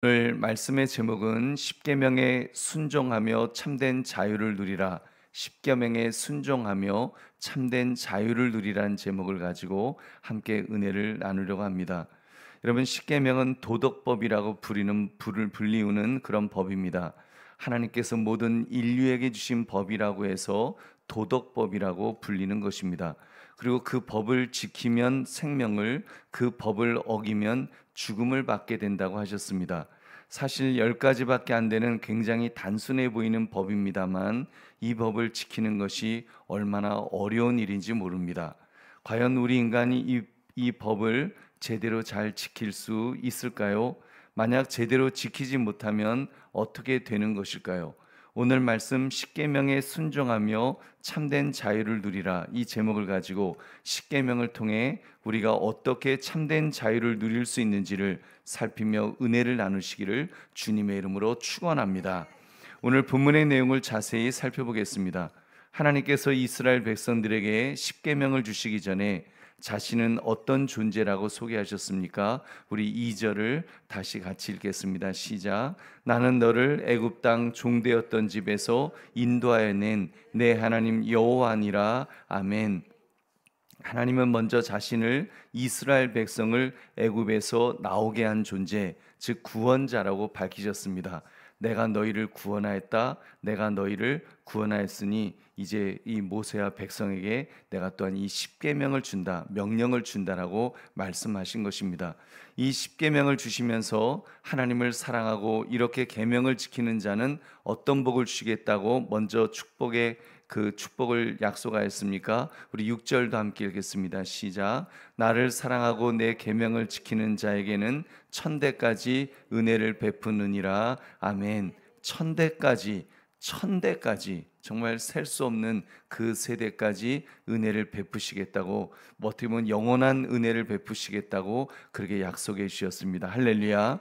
오늘 말씀의 제목은 십계명에 순종하며 참된 자유를 누리라. 십계명에 순종하며 참된 자유를 누리라는 제목을 가지고 함께 은혜를 나누려고 합니다. 여러분, 십계명은 도덕법이라고 불리우는 그런 법입니다. 하나님께서 모든 인류에게 주신 법이라고 해서 도덕법이라고 불리는 것입니다. 그리고 그 법을 지키면 생명을, 그 법을 어기면 죽음을 받게 된다고 하셨습니다. 사실 10가지밖에 안 되는 굉장히 단순해 보이는 법입니다만 이 법을 지키는 것이 얼마나 어려운 일인지 모릅니다. 과연 우리 인간이 이 법을 제대로 잘 지킬 수 있을까요? 만약 제대로 지키지 못하면 어떻게 되는 것일까요? 오늘 말씀 십계명에 순종하며 참된 자유를 누리라, 이 제목을 가지고 십계명을 통해 우리가 어떻게 참된 자유를 누릴 수 있는지를 살피며 은혜를 나누시기를 주님의 이름으로 축원합니다. 오늘 본문의 내용을 자세히 살펴보겠습니다. 하나님께서 이스라엘 백성들에게 십계명을 주시기 전에 자신은 어떤 존재라고 소개하셨습니까? 우리 2절을 다시 같이 읽겠습니다. 시작. 나는 너를 애굽 땅 종되었던 집에서 인도하여 낸 내 하나님 여호와니라. 아멘. 하나님은 먼저 자신을, 이스라엘 백성을 애굽에서 나오게 한 존재, 즉 구원자라고 밝히셨습니다. 내가 너희를 구원하였다. 내가 너희를 구원하였으니 이제 이 모세와 백성에게 내가 또한 이 십계명을 준다, 명령을 준다라고 말씀하신 것입니다. 이 십계명을 주시면서 하나님을 사랑하고 이렇게 계명을 지키는 자는 어떤 복을 주시겠다고 먼저 그 축복을 약속하였습니까? 우리 6절도 함께 읽겠습니다. 시작. 나를 사랑하고 내 계명을 지키는 자에게는 천대까지 은혜를 베푸느니라. 아멘. 천대까지 정말 셀 수 없는 그 세대까지 은혜를 베푸시겠다고, 어떻게 보면 영원한 은혜를 베푸시겠다고 그렇게 약속해 주셨습니다. 할렐루야.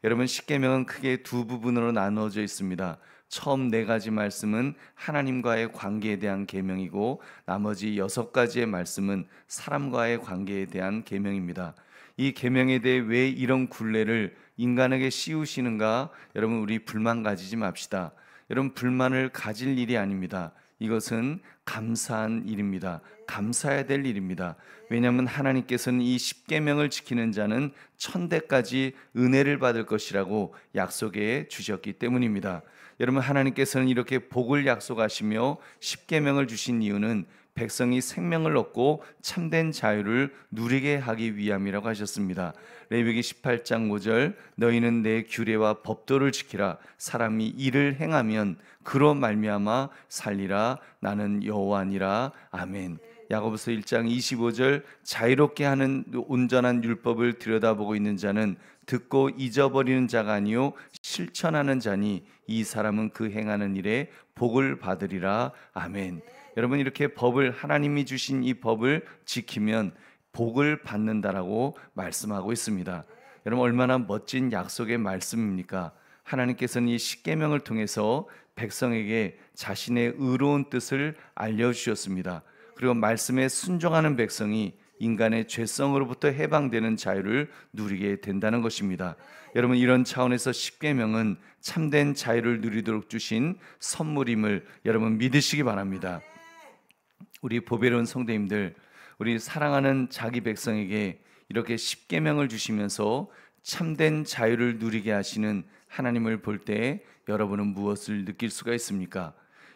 여러분, 십계명은 크게 두 부분으로 나누어져 있습니다. 처음 4가지 말씀은 하나님과의 관계에 대한 계명이고 나머지 6가지의 말씀은 사람과의 관계에 대한 계명입니다. 이 계명에 대해 왜 이런 굴레를 인간에게 씌우시는가? 여러분, 우리 불만 가지지 맙시다. 여러분, 불만을 가질 일이 아닙니다. 이것은 감사한 일입니다. 감사해야 될 일입니다. 왜냐하면 하나님께서는 이 십계명을 지키는 자는 천대까지 은혜를 받을 것이라고 약속해 주셨기 때문입니다. 여러분, 하나님께서는 이렇게 복을 약속하시며 십계명을 주신 이유는 백성이 생명을 얻고 참된 자유를 누리게 하기 위함이라고 하셨습니다. 레위기 18장 5절, 너희는 내 규례와 법도를 지키라. 사람이 이를 행하면 그로 말미암아 살리라. 나는 여호와니라. 아멘. 야고보서 1장 25절, 자유롭게 하는 온전한 율법을 들여다보고 있는 자는 듣고 잊어버리는 자가 아니요 실천하는 자니 이 사람은 그 행하는 일에 복을 받으리라. 아멘. 여러분, 이렇게 하나님이 주신 이 법을 지키면 복을 받는다라고 말씀하고 있습니다. 여러분, 얼마나 멋진 약속의 말씀입니까? 하나님께서는 이 십계명을 통해서 백성에게 자신의 의로운 뜻을 알려주셨습니다. 그리고 말씀에 순종하는 백성이 인간의 죄성으로부터 해방되는 자유를 누리게 된다는 것입니다. 여러분, 이런 차원에서 십계명은 참된 자유를 누리도록 주신 선물임을 여러분 믿으시기 바랍니다. 우리 보배로운 성도님들, 우리 사랑하는 자기 백성에게 이렇게 십계명을 주시면서 참된 자유를 누리게 하시는 하나님을 볼 때 여러분은 무엇을 느낄 수가 있습니까?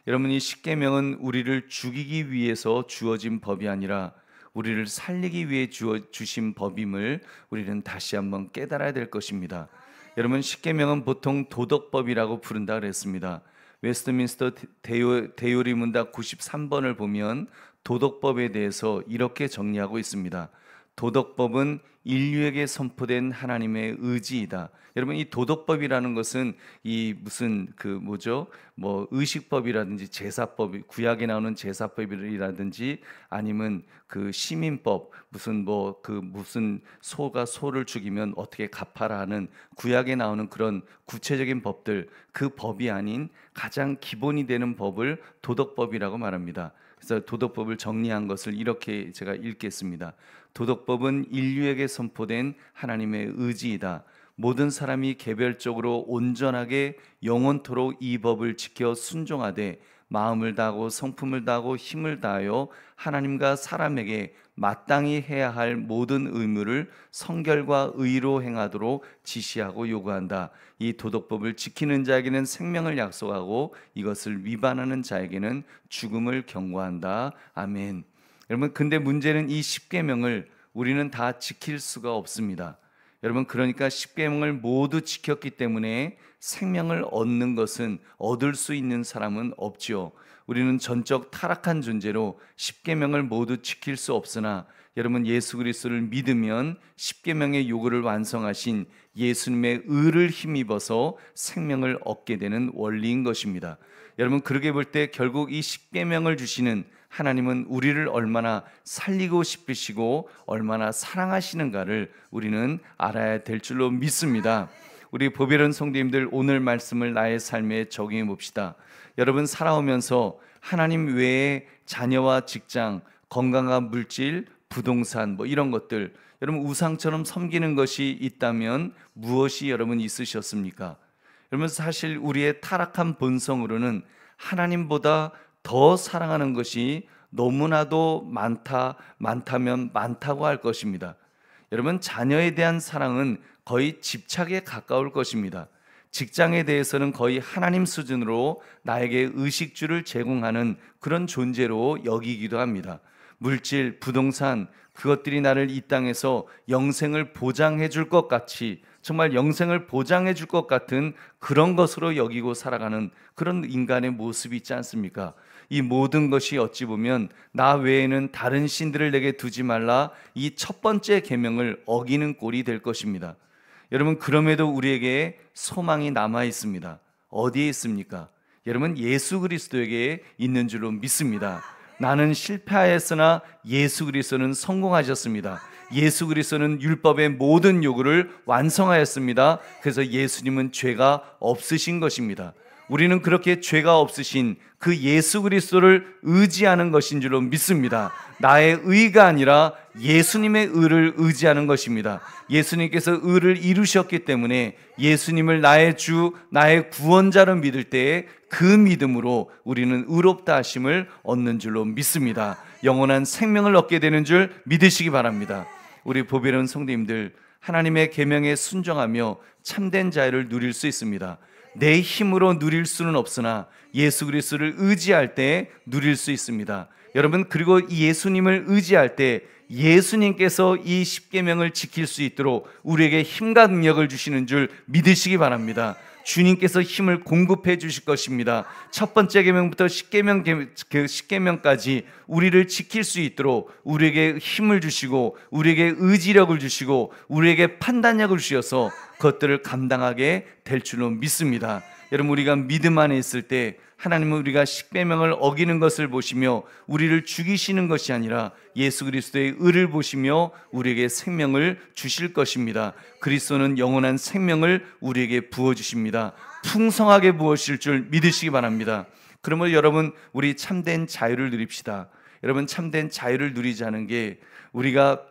여러분, 이 십계명은 우리를 죽이기 위해서 주어진 법이 아니라 우리를 살리기 위해 주신 법임을 우리는 다시 한번 깨달아야 될 것입니다. 여러분, 십계명은 보통 도덕법이라고 부른다 그랬습니다. 웨스트민스터 대요리 문답 93번을 보면 도덕법에 대해서 이렇게 정리하고 있습니다. 도덕법은 인류에게 선포된 하나님의 의지이다. 여러분, 이 도덕법이라는 것은 이 무슨 의식법이라든지 제사법, 구약에 나오는 제사법이라든지 아니면 그 시민법, 무슨 소가 소를 죽이면 어떻게 갚아라 하는 구약에 나오는 그런 구체적인 법들, 그 법이 아닌 가장 기본이 되는 법을 도덕법이라고 말합니다. 그래서 도덕법을 정리한 것을 이렇게 제가 읽겠습니다. 도덕법은 인류에게 선포된 하나님의 의지이다. 모든 사람이 개별적으로 온전하게 영원토록 이 법을 지켜 순종하되 마음을 다하고 성품을 다하고 힘을 다하여 하나님과 사람에게 마땅히 해야 할 모든 의무를 성결과 의로 행하도록 지시하고 요구한다. 이 도덕법을 지키는 자에게는 생명을 약속하고 이것을 위반하는 자에게는 죽음을 경고한다. 아멘. 여러분, 근데 문제는 이 십계명을 우리는 다 지킬 수가 없습니다. 여러분, 그러니까 십계명을 모두 지켰기 때문에 생명을 얻는 것은, 얻을 수 있는 사람은 없지요. 우리는 전적 타락한 존재로 십계명을 모두 지킬 수 없으나 여러분, 예수 그리스도를 믿으면 십계명의 요구를 완성하신 예수님의 의를 힘입어서 생명을 얻게 되는 원리인 것입니다. 여러분, 그렇게 볼 때 결국 이 십계명을 주시는 하나님은 우리를 얼마나 살리고 싶으시고 얼마나 사랑하시는가를 우리는 알아야 될 줄로 믿습니다. 우리 보배로운 성도님들, 오늘 말씀을 나의 삶에 적용해 봅시다. 여러분, 살아오면서 하나님 외에 자녀와 직장, 건강한 물질, 부동산 이런 것들, 여러분 우상처럼 섬기는 것이 있다면 무엇이 여러분 있으셨습니까? 여러분, 사실 우리의 타락한 본성으로는 하나님보다 더 사랑하는 것이 너무나도 많다면 많다고 할 것입니다. 여러분, 자녀에 대한 사랑은 거의 집착에 가까울 것입니다. 직장에 대해서는 거의 하나님 수준으로 나에게 의식주를 제공하는 그런 존재로 여기기도 합니다. 물질, 부동산, 그것들이 나를 이 땅에서 영생을 보장해 줄 것 같이, 정말 영생을 보장해 줄 것 같은 그런 것으로 여기고 살아가는 그런 인간의 모습이 있지 않습니까? 이 모든 것이 어찌 보면 나 외에는 다른 신들을 내게 두지 말라, 이 첫 번째 계명을 어기는 꼴이 될 것입니다. 여러분, 그럼에도 우리에게 소망이 남아 있습니다. 어디에 있습니까? 여러분, 예수 그리스도에게 있는 줄로 믿습니다. 나는 실패하였으나 예수 그리스도는 성공하셨습니다. 예수 그리스도는 율법의 모든 요구를 완성하였습니다. 그래서 예수님은 죄가 없으신 것입니다. 우리는 그렇게 죄가 없으신 그 예수 그리스도를 의지하는 것인 줄로 믿습니다. 나의 의가 아니라 예수님의 의를 의지하는 것입니다. 예수님께서 의를 이루셨기 때문에 예수님을 나의 주, 나의 구원자로 믿을 때에 그 믿음으로 우리는 의롭다 하심을 얻는 줄로 믿습니다. 영원한 생명을 얻게 되는 줄 믿으시기 바랍니다. 우리 보배로운 성도님들, 하나님의 계명에 순종하며 참된 자유를 누릴 수 있습니다. 내 힘으로 누릴 수는 없으나 예수 그리스도를 의지할 때 누릴 수 있습니다. 여러분, 그리고 이 예수님을 의지할 때 예수님께서 이 십계명을 지킬 수 있도록 우리에게 힘과 능력을 주시는 줄 믿으시기 바랍니다. 주님께서 힘을 공급해 주실 것입니다. 첫 번째 계명부터 십계명까지 우리를 지킬 수 있도록 우리에게 힘을 주시고 우리에게 의지력을 주시고 우리에게 판단력을 주셔서 그것들을 감당하게 될 줄로 믿습니다. 여러분, 우리가 믿음 안에 있을 때 하나님은 우리가 십계명을 어기는 것을 보시며 우리를 죽이시는 것이 아니라 예수 그리스도의 의를 보시며 우리에게 생명을 주실 것입니다. 그리스도는 영원한 생명을 우리에게 부어주십니다. 풍성하게 부어주실 줄 믿으시기 바랍니다. 그러므로 여러분, 우리 참된 자유를 누립시다. 여러분, 참된 자유를 누리자는 게 우리가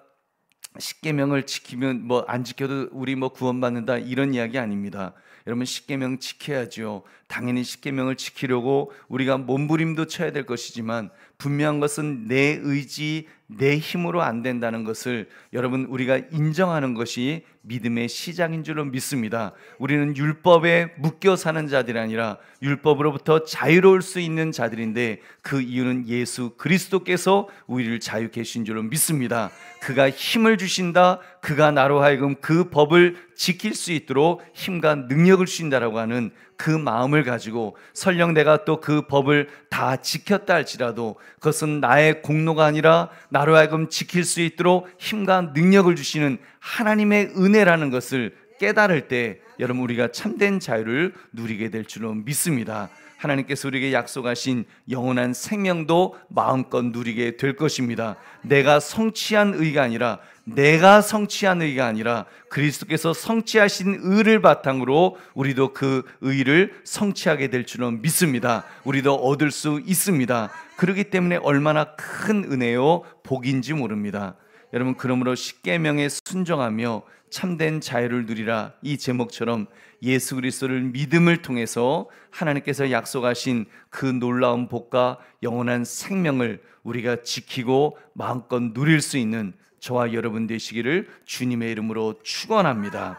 십계명을 지키면 안 지켜도 우리 구원받는다 이런 이야기 아닙니다. 여러분, 십계명 지켜야죠. 당연히 십계명을 지키려고 우리가 몸부림도 쳐야 될 것이지만 분명한 것은 내 의지, 내 힘으로 안 된다는 것을 여러분, 우리가 인정하는 것이 믿음의 시작인 줄로 믿습니다. 우리는 율법에 묶여 사는 자들이 아니라 율법으로부터 자유로울 수 있는 자들인데 그 이유는 예수 그리스도께서 우리를 자유케 하신 줄로 믿습니다. 그가 힘을 주신다. 그가 나로 하여금 그 법을 지킬 수 있도록 힘과 능력을 주신다라고 하는 그 마음을 가지고 설령 내가 또 그 법을 다 지켰다 할지라도 그것은 나의 공로가 아니라 나로 하여금 지킬 수 있도록 힘과 능력을 주시는 하나님의 은혜라는 것을 깨달을 때 여러분, 우리가 참된 자유를 누리게 될 줄로 믿습니다. 하나님께서 우리에게 약속하신 영원한 생명도 마음껏 누리게 될 것입니다. 내가 성취한 의가 아니라 그리스도께서 성취하신 의를 바탕으로 우리도 그 의를 성취하게 될 줄은 믿습니다. 우리도 얻을 수 있습니다. 그렇기 때문에 얼마나 큰 은혜요 복인지 모릅니다. 여러분, 그러므로 십계명에 순종하며 참된 자유를 누리라, 이 제목처럼 예수 그리스도를 믿음을 통해서 하나님께서 약속하신 그 놀라운 복과 영원한 생명을 우리가 지키고 마음껏 누릴 수 있는 저와 여러분 되시기를 주님의 이름으로 축원합니다.